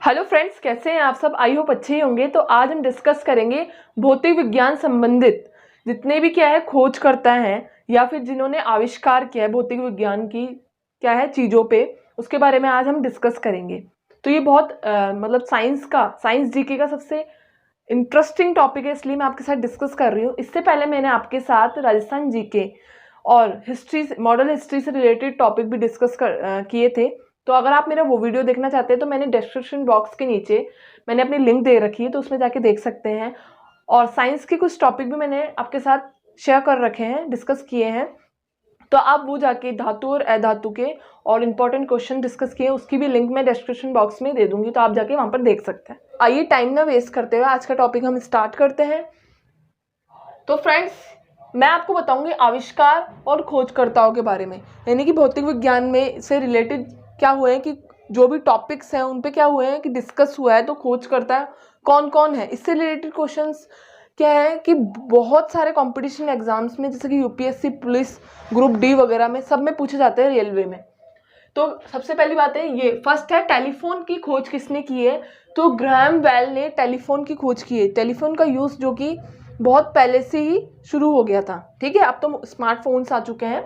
Hello friends, कैसे हैं आप सब। आई होप अच्छे ही होंगे। तो आज हम डिस्कस करेंगे भौतिक विज्ञान संबंधित जितने भी क्या है खोज करता है या फिर जिन्होंने आविष्कार किया है भौतिक विज्ञान की क्या है चीज़ों पे, उसके बारे में आज हम डिस्कस करेंगे। तो ये बहुत मतलब साइंस जीके का सबसे इंटरेस्टिंग टॉपिक है, इसलिए मैं आपके साथ डिस्कस कर रही हूँ। इससे पहले मैंने आपके साथ राजस्थान जीके और हिस्ट्री, मॉडल हिस्ट्री से रिलेटेड टॉपिक भी डिस्कस किए थे। तो अगर आप मेरा वो वीडियो देखना चाहते हैं तो मैंने डिस्क्रिप्शन बॉक्स के नीचे मैंने अपनी लिंक दे रखी है, तो उसमें जाके देख सकते हैं। और साइंस के कुछ टॉपिक भी मैंने आपके साथ शेयर कर रखे हैं, डिस्कस किए हैं। तो आप वो जाके धातु और अधातु के और इम्पोर्टेंट क्वेश्चन डिस्कस किए, उसकी भी लिंक मैं डिस्क्रिप्शन बॉक्स में दे दूंगी, तो आप जाके वहाँ पर देख सकते हैं। आइए टाइम ना वेस्ट करते हुए आज का टॉपिक हम स्टार्ट करते हैं। तो फ्रेंड्स, मैं आपको बताऊंगी आविष्कार और खोजकर्ताओं के बारे में, यानी कि भौतिक विज्ञान में से रिलेटेड क्या हुए हैं कि जो भी टॉपिक्स हैं उन पे क्या हुए हैं कि डिस्कस हुआ है। तो खोजकर्ता कौन कौन है, इससे रिलेटेड क्वेश्चंस क्या है कि बहुत सारे कंपटीशन एग्जाम्स में, जैसे कि यूपीएससी, पुलिस, ग्रुप डी वगैरह में, सब में पूछे जाते हैं, रेलवे में। तो सबसे पहली बात है, ये फर्स्ट है टेलीफोन की खोज किसने की है। तो ग्राहम बेल ने टेलीफोन की खोज की है। टेलीफोन का यूज जो कि बहुत पहले से ही शुरू हो गया था, ठीक है। अब तो स्मार्टफोन्स आ चुके हैं।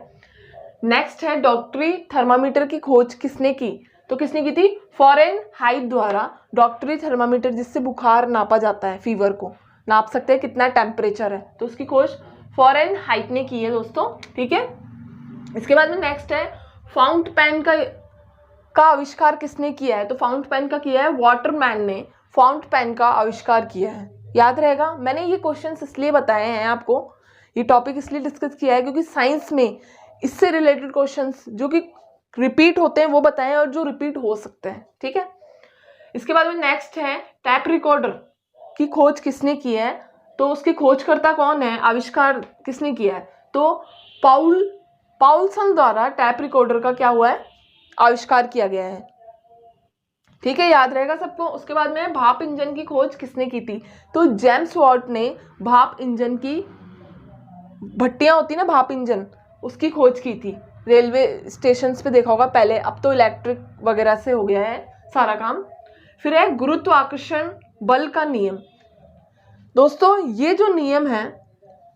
नेक्स्ट है डॉक्टरी थर्मामीटर की खोज किसने की। तो किसने की थी? फॉरेनहाइट द्वारा डॉक्टरी थर्मामीटर, जिससे बुखार नापा जाता है, फीवर को नाप सकते हैं कितना टेम्परेचर है, तो उसकी खोज फॉरेनहाइट ने की है दोस्तों, ठीक है। इसके बाद में नेक्स्ट है फाउंट पेन का आविष्कार किसने किया है। तो फाउंट पेन का किया है वाटरमैन ने, फाउंट पेन का आविष्कार किया है। याद रहेगा, मैंने ये क्वेश्चंस इसलिए बताए हैं आपको, ये टॉपिक इसलिए डिस्कस किया है क्योंकि साइंस में इससे रिलेटेड क्वेश्चंस जो कि रिपीट होते हैं वो बताए हैं, और जो रिपीट हो सकते हैं, ठीक है। इसके बाद में नेक्स्ट है टैप रिकॉर्डर की खोज किसने की है। तो उसकी खोजकर्ता कौन है, आविष्कार किसने किया है। तो पाउलसन द्वारा टैप रिकॉर्डर का क्या हुआ है, आविष्कार किया गया है, ठीक है। याद रहेगा सबको। उसके बाद में भाप इंजन की खोज किसने की थी। तो जेम्स वाट ने भाप इंजन की, भट्टियां होती ना भाप इंजन, उसकी खोज की थी। रेलवे स्टेशंस पे देखा होगा पहले, अब तो इलेक्ट्रिक वगैरह से हो गया है सारा काम। फिर है गुरुत्वाकर्षण बल का नियम। दोस्तों, ये जो नियम है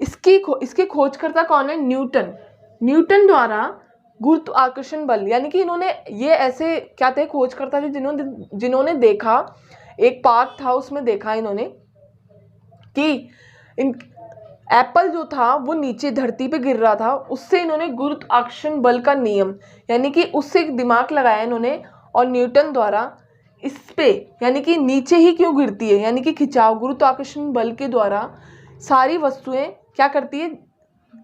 इसके खोजकर्ता कौन है? न्यूटन द्वारा गुरुत्वाकर्षण बल, यानी कि इन्होंने ये ऐसे क्या थे खोजकर्ता थे जिन्होंने देखा, एक पार्क था उसमें देखा इन्होंने कि एप्पल जो था वो नीचे धरती पे गिर रहा था, उससे इन्होंने गुरुत्वाकर्षण बल का नियम, यानी कि उससे दिमाग लगाया इन्होंने, और न्यूटन द्वारा इस पे, यानी कि नीचे ही क्यों गिरती है, यानी कि खिंचाव, गुरुत्वाकर्षण बल के द्वारा सारी वस्तुएं क्या करती है,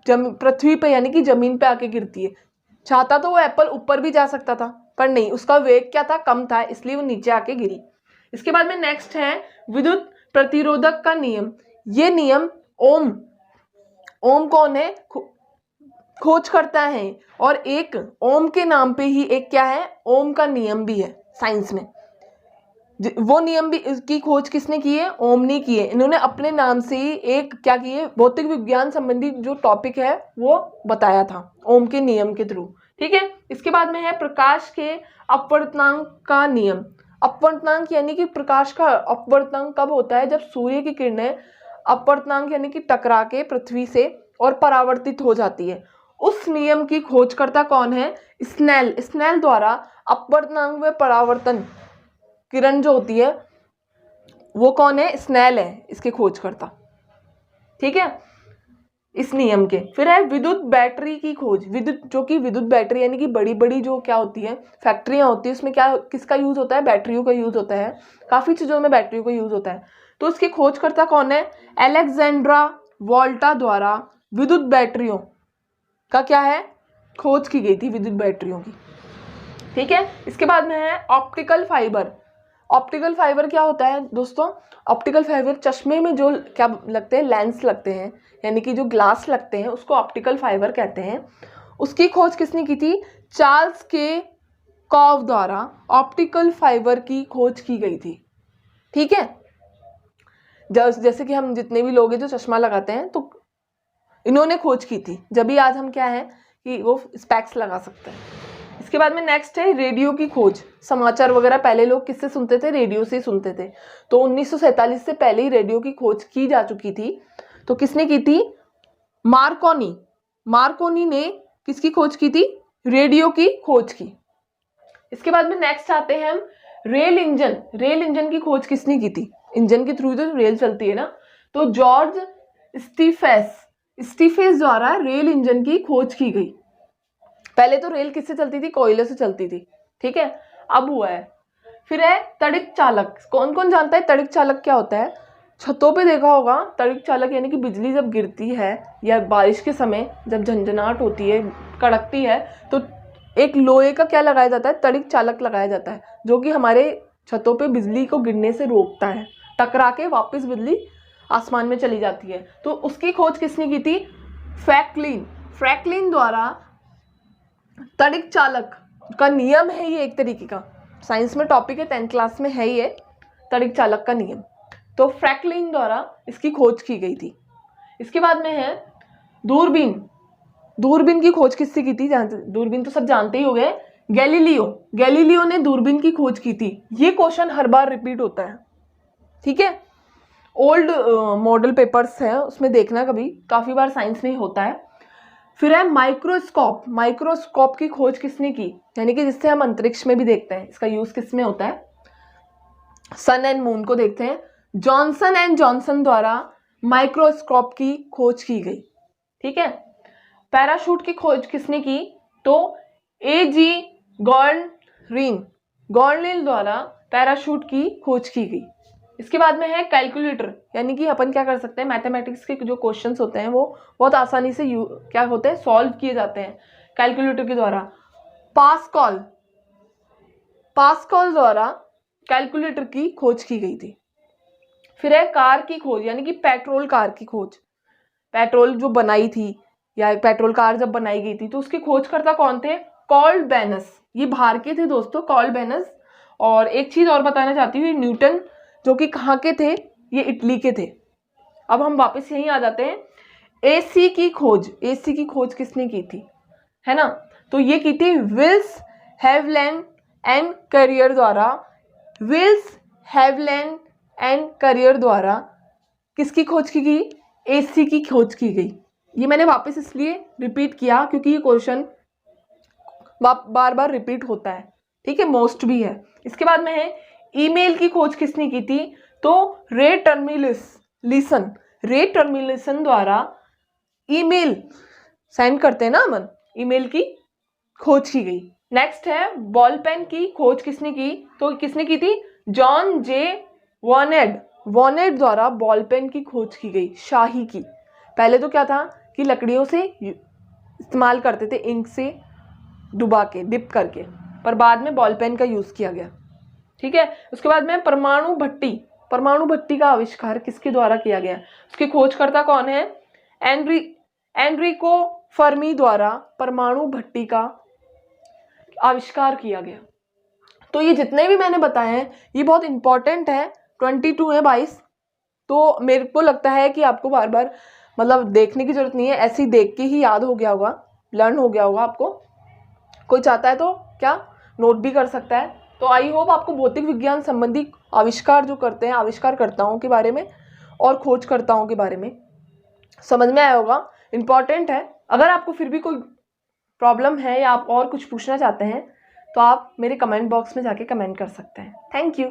पृथ्वी पे यानी कि जमीन पे आके गिरती है। चाहता तो वो एप्पल ऊपर भी जा सकता था, पर नहीं, उसका वेग क्या था, कम था, इसलिए वो नीचे आके गिरी। इसके बाद में नेक्स्ट है विद्युत प्रतिरोधक का नियम। ये नियम ओम कौन है, खोज करता है, और एक ओम के नाम पे ही एक क्या है, ओम का नियम भी है साइंस में। वो नियम भी की खोज किसने की है? ओम ने की है। इन्होंने अपने नाम से ही एक क्या की है, भौतिक विज्ञान संबंधी जो टॉपिक है वो बताया था ओम के नियम के थ्रू, ठीक है। इसके बाद में है प्रकाश के अपवर्तनांक का नियम। अपवर्तनांक यानी कि प्रकाश का अपवर्तनांक कब होता है? जब सूर्य की किरणें अपवर्तनांक यानी कि टकरा के पृथ्वी से और परावर्तित हो जाती है। उस नियम की खोजकर्ता कौन है? स्नेल द्वारा अपवर्तनांक व परावर्तन किरण जो होती है वो कौन है? स्नेल है इसके खोजकर्ता, ठीक है, इस नियम के। फिर है विद्युत बैटरी की खोज। विद्युत बैटरी यानी कि बड़ी बड़ी जो क्या होती है फैक्ट्रियां होती है, उसमें क्या किसका यूज होता है? बैटरियों का यूज होता है, काफी चीजों में बैटरियों का यूज होता है। तो उसके खोजकर्ता कौन है? अलेक्जेंड्रा वोल्टा द्वारा विद्युत बैटरियों का क्या है, खोज की गई थी, विद्युत बैटरियों की, ठीक है। इसके बाद में है ऑप्टिकल फाइबर। ऑप्टिकल फाइबर क्या होता है दोस्तों? ऑप्टिकल फाइबर चश्मे में जो क्या लगते हैं, लेंस लगते हैं, यानी कि जो ग्लास लगते हैं, उसको ऑप्टिकल फाइबर कहते हैं। उसकी खोज किसने की थी? चार्ल्स के कॉव द्वारा ऑप्टिकल फाइबर की खोज की गई थी, ठीक है। जैसे कि हम जितने भी लोग हैं जो चश्मा लगाते हैं, तो इन्होंने खोज की थी, जब भी आज हम क्या है कि वो स्पेक्स लगा सकते हैं। इसके बाद में नेक्स्ट है रेडियो की खोज। समाचार वगैरह पहले लोग किससे सुनते थे? रेडियो से सुनते थे। तो 1947 से पहले ही रेडियो की खोज की जा चुकी थी। तो किसने की थी? मार्कोनी। मार्कोनी ने किसकी खोज की थी? रेडियो की खोज की। इसके बाद में नेक्स्ट आते हैं हम रेल इंजन। रेल इंजन की खोज किसने की थी? इंजन के थ्रू तो रेल चलती है ना। तो जॉर्ज स्टीफेस द्वारा रेल इंजन की खोज की गई। पहले तो रेल किससे चलती थी? कोयले से चलती थी, ठीक है। अब हुआ है। फिर है तड़िक चालक। कौन कौन जानता है तड़िक चालक क्या होता है? छतों पे देखा होगा तड़िक चालक, यानी कि बिजली जब गिरती है या बारिश के समय जब झंझनाहट होती है, कड़कती है, तो एक लोहे का क्या लगाया जाता है? तड़िक चालक लगाया जाता है, जो कि हमारे छतों पे बिजली को गिरने से रोकता है। टकरा के वापस बिजली आसमान में चली जाती है। तो उसकी खोज किसने की थी? फ्रैंकलिन द्वारा तड़िक चालक का नियम है ये, एक तरीके का साइंस में टॉपिक है, 10th क्लास में है ये तड़िक चालक का नियम। तो फ्रैंकलिन द्वारा इसकी खोज की गई थी। इसके बाद में है दूरबीन। दूरबीन की खोज किससे की थी? दूरबीन तो सब जानते ही हो गए, गैलीलियो ने दूरबीन की खोज की थी। ये क्वेश्चन हर बार रिपीट होता है, ठीक है। ओल्ड मॉडल पेपर्स है उसमें देखना, कभी काफी बार साइंस में ही होता है। फिर है माइक्रोस्कोप। माइक्रोस्कोप की खोज किसने की? यानी कि जिससे हम अंतरिक्ष में भी देखते हैं। इसका यूज किस में होता है? सन एंड मून को देखते हैं। जॉनसन एंड जॉनसन द्वारा माइक्रोस्कोप की खोज की गई, ठीक है। पैराशूट की खोज किसने की? तो A.G. गॉर्डनिल द्वारा पैराशूट की खोज की गई। इसके बाद में है कैलकुलेटर, यानी कि अपन क्या कर सकते हैं, मैथमेटिक्स के जो क्वेश्चंस होते हैं वो बहुत आसानी से क्या होते हैं, सॉल्व किए जाते हैं कैलकुलेटर के द्वारा। पास्कल द्वारा कैलकुलेटर की खोज की गई थी। फिर है कार की खोज, यानी कि पेट्रोल कार की खोज। पेट्रोल जो बनाई थी या पेट्रोल कार जब बनाई गई थी तो उसके खोजकर्ता कौन थे? कार्ल बेनस। ये बाहर के थे दोस्तों, कार्ल बेनस। और एक चीज और बताना चाहती हूँ, न्यूटन जो कि कहाँ के थे? ये इटली के थे। अब हम वापस यहीं आ जाते हैं। एसी की खोज किसने की थी? है ना, तो ये की थी विल्स हैवलैंड एंड करियर द्वारा। किसकी खोज की गई? एसी की खोज की गई। ये मैंने वापस इसलिए रिपीट किया क्योंकि ये क्वेश्चन बार बार रिपीट होता है, ठीक है, मोस्ट भी है। इसके बाद में है ईमेल की खोज किसने की थी? तो रे टर्मिलिसन द्वारा ईमेल सेंड करते हैं ना अपन, ईमेल की खोज की गई। नेक्स्ट है बॉल पेन की खोज किसने की? तो किसने की थी? जॉन जे वॉनेट द्वारा बॉल पेन की खोज की गई, शाही की। पहले तो क्या था कि लकड़ियों से इस्तेमाल करते थे, इंक से डुबा के, डिप करके, पर बाद में बॉल पेन का यूज किया गया, ठीक है। उसके बाद में परमाणु भट्टी का आविष्कार किसके द्वारा किया गया? उसके खोजकर्ता कौन है? एनरिको फर्मी द्वारा परमाणु भट्टी का आविष्कार किया गया। तो ये जितने भी मैंने बताए हैं ये बहुत इंपॉर्टेंट है। 22 है 22। तो मेरे को लगता है कि आपको बार बार मतलब देखने की जरूरत नहीं है, ऐसे ही देख के ही याद हो गया होगा, लर्न हो गया होगा आपको। कोई चाहता है तो क्या नोट भी कर सकता है। तो आई होप आपको भौतिक विज्ञान संबंधी आविष्कार जो करते हैं, आविष्कारकर्ताओं के बारे में और खोजकर्ताओं के बारे में समझ में आया होगा। इंपॉर्टेंट है। अगर आपको फिर भी कोई प्रॉब्लम है या आप और कुछ पूछना चाहते हैं तो आप मेरे कमेंट बॉक्स में जाके कमेंट कर सकते हैं। Thank you.